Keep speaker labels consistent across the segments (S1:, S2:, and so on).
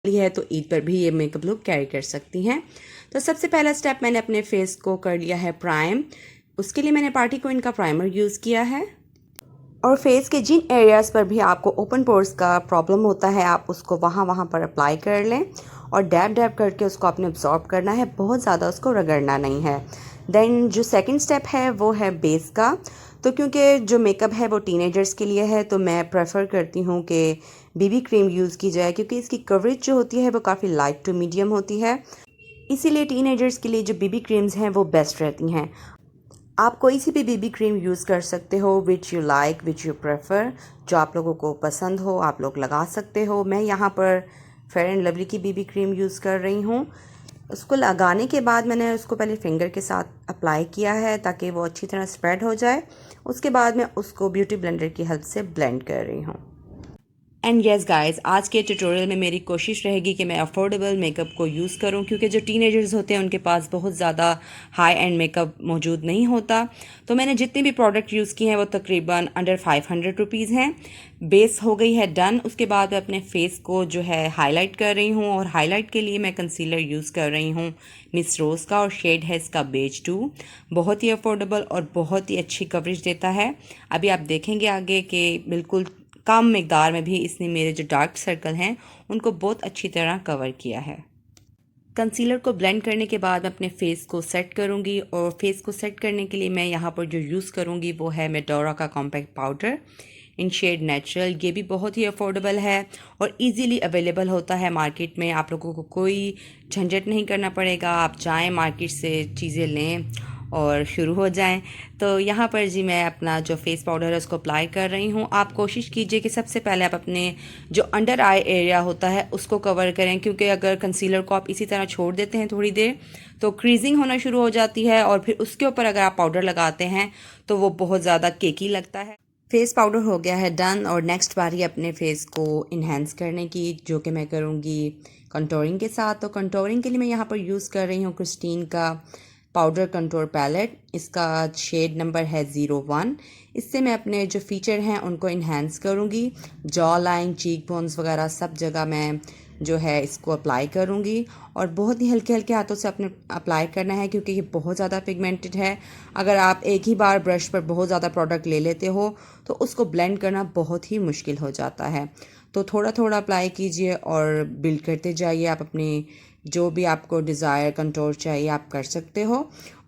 S1: है तो ईद पर भी ये मेकअप लुक कैरी कर सकती हैं। तो सबसे पहला स्टेप मैंने अपने फेस को कर लिया है प्राइम। उसके लिए मैंने पार्टी क्वीन का प्राइमर यूज़ किया है। और फेस के जिन एरियाज़ पर भी आपको ओपन पोर्स का प्रॉब्लम होता है आप उसको वहाँ पर अप्लाई कर लें और डैब डैब करके उसको आपने अब्जॉर्ब करना है, बहुत ज़्यादा उसको रगड़ना नहीं है। देन जो सेकंड स्टेप है वो है बेस का। तो क्योंकि जो मेकअप है वो टीनेजर्स के लिए है तो मैं प्रेफर करती हूँ कि बीबी क्रीम यूज़ की जाए, क्योंकि इसकी कवरेज जो होती है वो काफ़ी लाइट टू मीडियम होती है। इसीलिए टीनेजर्स के लिए जो बीबी क्रीम्स हैं वो बेस्ट रहती हैं। आप कोई सी भी बीबी क्रीम यूज़ कर सकते हो, which you like, which you prefer, जो आप लोगों को पसंद हो आप लोग लगा सकते हो। मैं यहाँ पर फेयर एंड लवली की बीबी क्रीम यूज़ कर रही हूँ। उसको लगाने के बाद मैंने उसको पहले फिंगर के साथ अप्लाई किया है ताकि वो अच्छी तरह स्प्रेड हो जाए। उसके बाद मैं उसको ब्यूटी ब्लेंडर की हेल्प से ब्लेंड कर रही हूँ। एंड येस गाइस, आज के ट्यूटोरियल में मेरी कोशिश रहेगी कि मैं अफोर्डेबल मेकअप को यूज़ करूं, क्योंकि जो टीनेजर्स होते हैं उनके पास बहुत ज़्यादा हाई एंड मेकअप मौजूद नहीं होता। तो मैंने जितने भी प्रोडक्ट यूज़ किए हैं वो तकरीबन अंडर 500 रुपीज़ हैं। बेस हो गई है डन। उसके बाद मैं अपने फेस को जो है हाईलाइट कर रही हूँ और हाईलाइट के लिए मैं कंसीलर यूज़ कर रही हूँ मिस रोज़ का, और शेड है इसका बेज 2। बहुत ही अफोर्डेबल और बहुत ही अच्छी कवरेज देता है। अभी आप देखेंगे आगे कि बिल्कुल कम मिकदार में भी इसने मेरे जो डार्क सर्कल हैं उनको बहुत अच्छी तरह कवर किया है। कंसीलर को ब्लेंड करने के बाद मैं अपने फेस को सेट करूंगी, और फेस को सेट करने के लिए मैं यहाँ पर जो यूज़ करूंगी वो है मेडोरा का कॉम्पैक्ट पाउडर इन शेड नेचुरल। ये भी बहुत ही अफोर्डेबल है और इजीली अवेलेबल होता है मार्केट में। आप लोगों को कोई झंझट नहीं करना पड़ेगा, आप जाएं मार्केट से चीज़ें लें और शुरू हो जाएं। तो यहाँ पर जी मैं अपना जो फेस पाउडर है उसको अप्लाई कर रही हूँ। आप कोशिश कीजिए कि सबसे पहले आप अपने जो अंडर आई एरिया होता है उसको कवर करें, क्योंकि अगर कंसीलर को आप इसी तरह छोड़ देते हैं थोड़ी देर तो क्रीजिंग होना शुरू हो जाती है, और फिर उसके ऊपर अगर आप पाउडर लगाते हैं तो वो बहुत ज़्यादा केकी लगता है। फेस पाउडर हो गया है डन, और नेक्स्ट बारी अपने फेस को इन्हेंस करने की, जो कि मैं करूँगी कंटोरिंग के साथ। तो कंटोरिंग के लिए मैं यहाँ पर यूज़ कर रही हूँ क्रिस्टीन का पाउडर कंटोर पैलेट। इसका शेड नंबर है 01। इससे मैं अपने जो फीचर हैं उनको इन्हेंस करूँगी। जॉ लाइन, चीक बोन्स वगैरह सब जगह मैं जो है इसको अप्लाई करूँगी, और बहुत ही हल्के हल्के हाथों से अपने अप्लाई करना है, क्योंकि ये बहुत ज़्यादा पिगमेंटेड है। अगर आप एक ही बार ब्रश पर बहुत ज़्यादा प्रोडक्ट ले लेते हो तो उसको ब्लेंड करना बहुत ही मुश्किल हो जाता है। तो थोड़ा थोड़ा अप्लाई कीजिए और बिल्ड करते जाइए। आप अपनी जो भी आपको डिज़ायर कंटोर चाहिए आप कर सकते हो।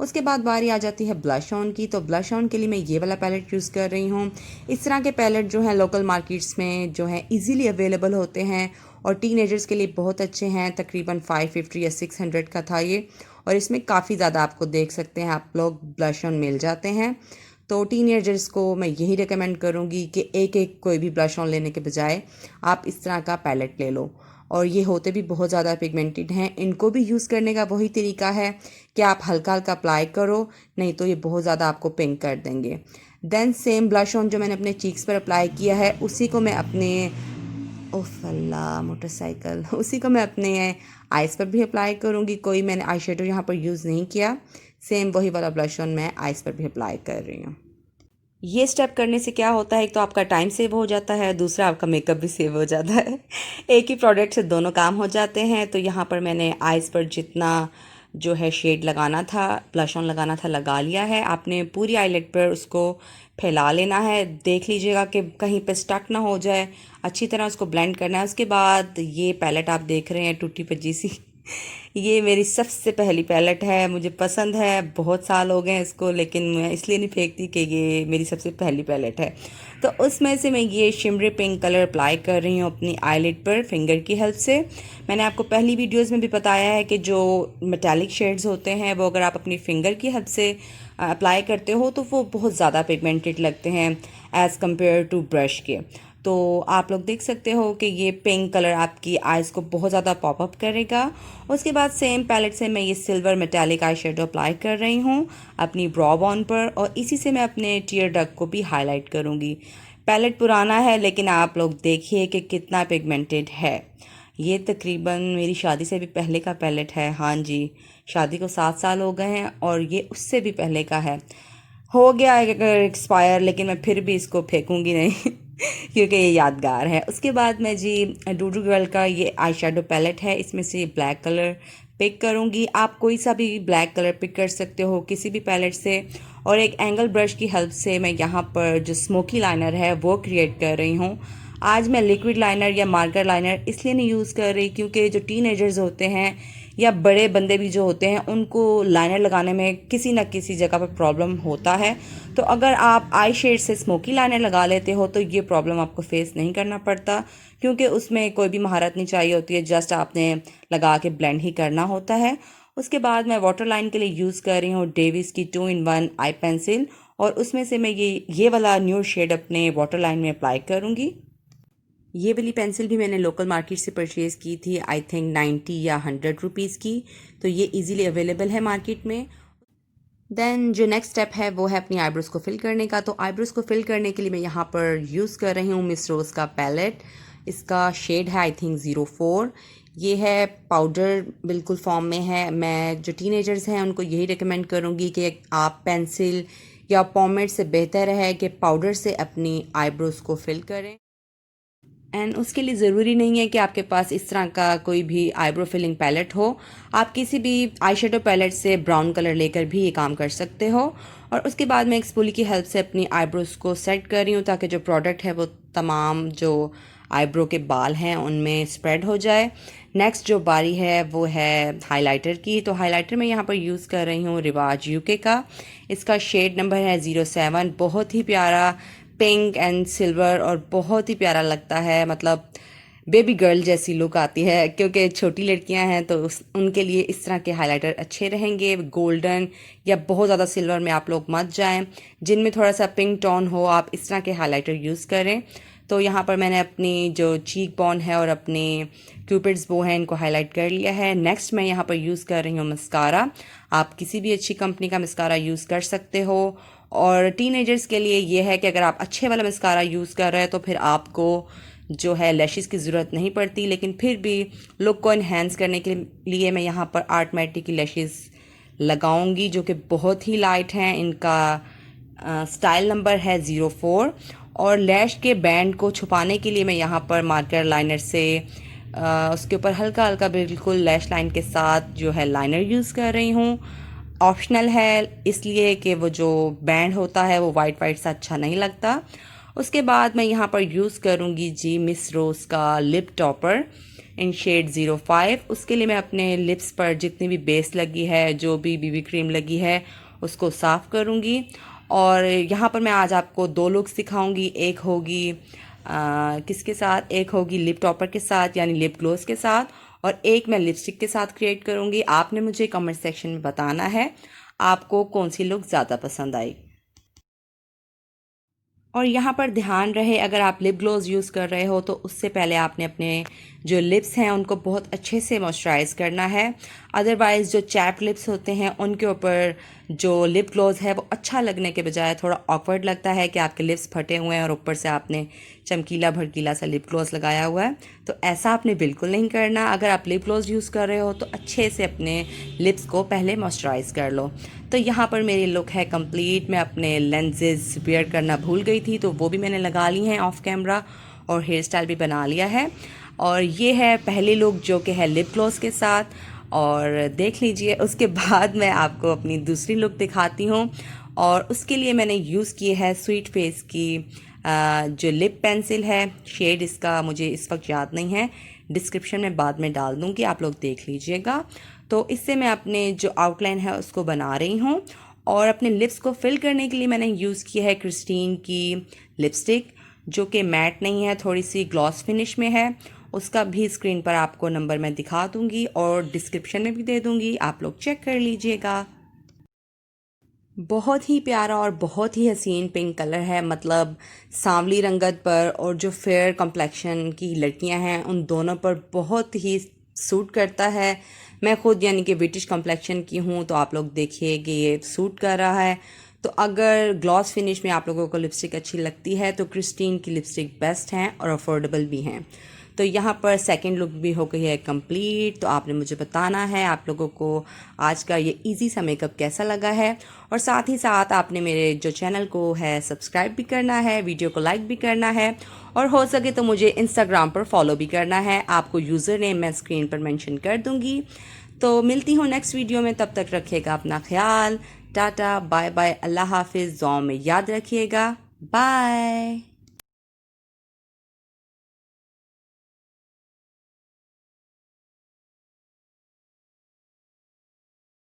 S1: उसके बाद बारी आ जाती है ब्लश ऑन की। तो ब्लश ऑन के लिए मैं ये वाला पैलेट यूज़ कर रही हूँ। इस तरह के पैलेट जो हैं लोकल मार्केट्स में जो हैं इजीली अवेलेबल होते हैं और टीनेजर्स के लिए बहुत अच्छे हैं। तकरीबन 550 या 600 का था ये, और इसमें काफ़ी ज़्यादा आपको देख सकते हैं आप लोग ब्लश ऑन मिल जाते हैं। तो टीनेजर्स को मैं यही रिकमेंड करूँगी कि एक एक कोई भी ब्लश ऑन लेने के बजाय आप इस तरह का पैलेट ले लो। और ये होते भी बहुत ज़्यादा पिगमेंटेड हैं। इनको भी यूज़ करने का वही तरीका है कि आप हल्का हल्का अप्लाई करो, नहीं तो ये बहुत ज़्यादा आपको पिंक कर देंगे। देन सेम ब्लश ऑन जो मैंने अपने चीक्स पर अप्लाई किया है उसी को मैं अपने मोटरसाइकिल उसी को मैं अपने आइज़ पर भी अप्लाई करूँगी। कोई मैंने आई शेडो यहाँ पर यूज़ नहीं किया। सेम वही वाला ब्लश ऑन मैं आइज़ पर भी अप्लाई कर रही हूँ। ये स्टेप करने से क्या होता है, एक तो आपका टाइम सेव हो जाता है, दूसरा आपका मेकअप भी सेव हो जाता है। एक ही प्रोडक्ट से दोनों काम हो जाते हैं। तो यहाँ पर मैंने आइज़ पर जितना जो है शेड लगाना था, ब्लश ऑन लगाना था, लगा लिया है। आपने पूरी आईलेट पर उसको फैला लेना है। देख लीजिएगा कि कहीं पे स्टक ना हो जाए, अच्छी तरह उसको ब्लेंड करना है। उसके बाद ये पैलेट आप देख रहे हैं टूटी पजी सी ये मेरी सबसे पहली पैलेट है, मुझे पसंद है। बहुत साल हो गए हैं इसको, लेकिन मैं इसलिए नहीं फेंकती कि ये मेरी सबसे पहली पैलेट है। तो उसमें से मैं ये शिमरी पिंक कलर अप्लाई कर रही हूँ अपनी आईलिड पर फिंगर की हेल्प से। मैंने आपको पहली वीडियोस में भी बताया है कि जो मेटालिक शेड्स होते हैं वो अगर आप अपनी फिंगर की हेल्प से अप्लाई करते हो तो वो बहुत ज़्यादा पिगमेंटेड लगते हैं एज़ कम्पेयर टू ब्रश के। तो आप लोग देख सकते हो कि ये पिंक कलर आपकी आइज़ को बहुत ज़्यादा पॉपअप करेगा। उसके बाद सेम पैलेट से मैं ये silver metallic eye shadow apply कर रही हूँ अपनी ब्रॉ बॉन पर, और इसी से मैं अपने टीयर डक को भी हाईलाइट करूँगी। पैलेट पुराना है लेकिन आप लोग देखिए कि कितना पिगमेंटेड है। ये तकरीबन मेरी शादी से भी पहले का पैलेट है। हाँ जी, शादी को 7 साल हो गए हैं और ये उससे भी पहले का है। हो गया अगर एक्सपायर, लेकिन मैं फिर भी इसको फेंकूंगी नहीं। क्योंकि ये यादगार है। उसके बाद मैं जी डूडू गर्ल का ये आई शेडो पैलेट है, इसमें से ब्लैक कलर पिक करूँगी। आप कोई सा भी ब्लैक कलर पिक कर सकते हो किसी भी पैलेट से। और एक एंगल ब्रश की हेल्प से मैं यहाँ पर जो स्मोकी लाइनर है वो क्रिएट कर रही हूँ। आज मैं लिक्विड लाइनर या मार्कर लाइनर इसलिए नहीं यूज़ कर रही क्योंकि जो टीनेजर्स होते हैं या बड़े बंदे भी जो होते हैं उनको लाइनर लगाने में किसी न किसी जगह पर प्रॉब्लम होता है। तो अगर आप आई शेड से स्मोकी लाइनर लगा लेते हो तो ये प्रॉब्लम आपको फेस नहीं करना पड़ता, क्योंकि उसमें कोई भी महारत नहीं चाहिए होती है, जस्ट आपने लगा के ब्लेंड ही करना होता है। उसके बाद मैं वाटर लाइन के लिए यूज़ कर रही हूँ डेविस की 2-in-1 आई पेंसिल, और उसमें से मैं ये वाला न्यू शेड अपने वाटर लाइन में अप्लाई करूँगी। ये वाली पेंसिल भी मैंने लोकल मार्केट से परचेज़ की थी, आई थिंक 90 या 100 रुपीज़ की, तो ये इजीली अवेलेबल है मार्केट में। देन जो नेक्स्ट स्टेप है वो है अपनी आईब्रोज़ को फिल करने का। तो आईब्रोज़ को फिल करने के लिए मैं यहाँ पर यूज़ कर रही हूँ मिस रोज़ का पैलेट। इसका शेड है आई थिंक 04। ये है पाउडर बिल्कुल फॉर्म में है। मैं जो टीनेजर्स हैं उनको यही रिकमेंड करूँगी कि आप पेंसिल या पॉमेट से बेहतर है कि पाउडर से अपनी आईब्रोज़ को फिल करें। एंड उसके लिए ज़रूरी नहीं है कि आपके पास इस तरह का कोई भी आईब्रो फिलिंग पैलेट हो। आप किसी भी आई शेडो पैलेट से ब्राउन कलर लेकर भी ये काम कर सकते हो। और उसके बाद मैं एक स्पूली की हेल्प से अपनी आईब्रोज़ को सेट कर रही हूँ ताकि जो प्रोडक्ट है वो तमाम जो आईब्रो के बाल हैं उनमें स्प्रेड हो जाए। नेक्स्ट जो बारी है वो है हाइलाइटर की। तो हाइलाइटर मैं यहाँ पर यूज़ कर रही हूँ रिवाज यूके का। इसका शेड नंबर है 07। बहुत ही प्यारा पिंक एंड सिल्वर और बहुत ही प्यारा लगता है, मतलब बेबी गर्ल जैसी लुक आती है। क्योंकि छोटी लड़कियां हैं तो उनके लिए इस तरह के हाइलाइटर अच्छे रहेंगे। गोल्डन या बहुत ज़्यादा सिल्वर में आप लोग मत जाएं, जिनमें थोड़ा सा पिंक टोन हो आप इस तरह के हाइलाइटर यूज़ करें। तो यहाँ पर मैंने अपनी जो चीक बोन है और अपने क्यूपिड्स बो हैं इनको हाईलाइट कर लिया है। नेक्स्ट मैं यहाँ पर यूज़ कर रही हूँ मस्कारा। आप किसी भी अच्छी कंपनी का मस्कारा यूज़ कर सकते हो। और टीनेजर्स के लिए ये है कि अगर आप अच्छे वाला मस्कारा यूज़ कर रहे हैं तो फिर आपको जो है लैशेस की ज़रूरत नहीं पड़ती, लेकिन फिर भी लुक को इन्हेंस करने के लिए मैं यहाँ पर आर्टमेटिक की लैशेस लगाऊंगी जो कि बहुत ही लाइट हैं। इनका स्टाइल नंबर है 04। और लैश के बैंड को छुपाने के लिए मैं यहाँ पर मार्कर लाइनर से उसके ऊपर हल्का हल्का बिल्कुल लैश लाइन के साथ जो है लाइनर यूज़ कर रही हूँ। ऑप्शनल है इसलिए कि वो जो बैंड होता है वो वाइट वाइट सा अच्छा नहीं लगता। उसके बाद मैं यहाँ पर यूज़ करूँगी जी मिस रोज़ का लिप टॉपर इन शेड 05। उसके लिए मैं अपने लिप्स पर जितनी भी बेस लगी है, जो भी बीबी क्रीम लगी है, उसको साफ़ करूँगी। और यहाँ पर मैं आज आपको 2 लुक्स दिखाऊंगी। एक होगी किसके साथ, एक होगी लिप टॉपर के साथ यानी लिप ग्लोस के साथ, और एक मैं लिपस्टिक के साथ क्रिएट करूँगी। आपने मुझे कमेंट सेक्शन में बताना है आपको कौन सी लुक ज़्यादा पसंद आई। और यहाँ पर ध्यान रहे अगर आप लिप ग्लोज यूज़ कर रहे हो तो उससे पहले आपने अपने जो लिप्स हैं उनको बहुत अच्छे से मॉइस्चराइज़ करना है। अदरवाइज़ जो चैप लिप्स होते हैं उनके ऊपर जो लिप ग्लोज है वो अच्छा लगने के बजाय थोड़ा ऑकवर्ड लगता है कि आपके लिप्स फटे हुए हैं और ऊपर से आपने चमकीला भड़कीला सा लिप ग्लोज लगाया हुआ है। तो ऐसा आपने बिल्कुल नहीं करना। अगर आप लिप ग्लोज यूज़ कर रहे हो तो अच्छे से अपने लिप्स को पहले मॉइस्चराइज़ कर लो। तो यहाँ पर मेरी लुक है कंप्लीट। मैं अपने लेंसेज वेयर करना भूल गई थी तो वो भी मैंने लगा ली हैं ऑफ कैमरा, और हेयर स्टाइल भी बना लिया है। और ये है पहली लुक जो कि है लिप ग्लॉस के साथ, और देख लीजिए। उसके बाद मैं आपको अपनी दूसरी लुक दिखाती हूँ, और उसके लिए मैंने यूज़ की है स्वीट फेस की जो लिप पेंसिल है। शेड इसका मुझे इस वक्त याद नहीं है, डिस्क्रिप्शन में बाद में डाल दूँगी, आप लोग देख लीजिएगा। तो इससे मैं अपने जो आउटलाइन है उसको बना रही हूँ। और अपने लिप्स को फिल करने के लिए मैंने यूज़ किया है क्रिस्टीन की लिपस्टिक, जो कि मैट नहीं है, थोड़ी सी ग्लॉस फिनिश में है। उसका भी स्क्रीन पर आपको नंबर मैं दिखा दूँगी और डिस्क्रिप्शन में भी दे दूँगी, आप लोग चेक कर लीजिएगा। बहुत ही प्यारा और बहुत ही हसीन पिंक कलर है, मतलब सांवली रंगत पर और जो फेयर कम्प्लेक्शन की लड़कियां हैं उन दोनों पर बहुत ही सूट करता है। मैं खुद यानी कि ब्रिटिश कम्प्लेक्शन की हूँ, तो आप लोग देखिए कि ये सूट कर रहा है। तो अगर ग्लॉस फिनिश में आप लोगों को लिपस्टिक अच्छी लगती है तो क्रिस्टीन की लिपस्टिक बेस्ट हैं और अफोर्डेबल भी हैं। तो यहाँ पर सेकंड लुक भी हो गई है कंप्लीट। तो आपने मुझे बताना है आप लोगों को आज का ये इजी सा मेकअप कैसा लगा है, और साथ ही साथ आपने मेरे जो चैनल को है सब्सक्राइब भी करना है, वीडियो को लाइक भी करना है, और हो सके तो मुझे इंस्टाग्राम पर फॉलो भी करना है। आपको यूज़र नेम मैं स्क्रीन पर मेंशन कर दूँगी। तो मिलती हूँ नेक्स्ट वीडियो में, तब तक रखिएगा अपना ख्याल। टाटा बाय बाय, अल्लाह हाफिज़, दुआ में याद रखिएगा, बाय।